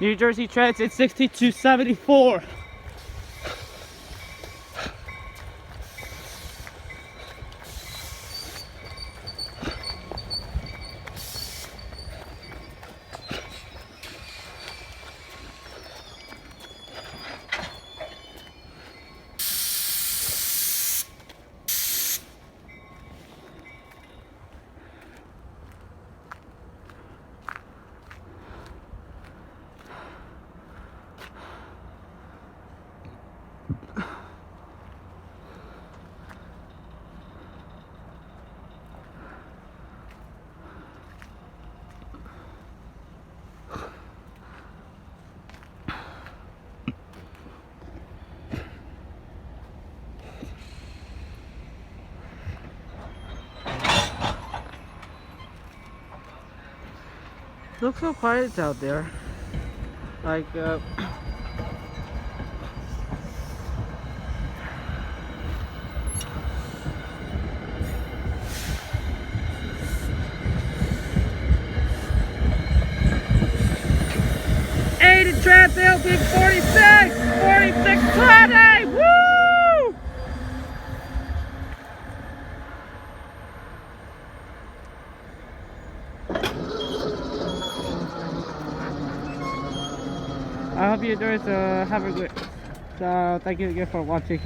New Jersey Transit 6274. Looks so quiet out there. Like, 80 Transit, big 46, 4620, woo! I hope you guys have a good. Thank you again for watching.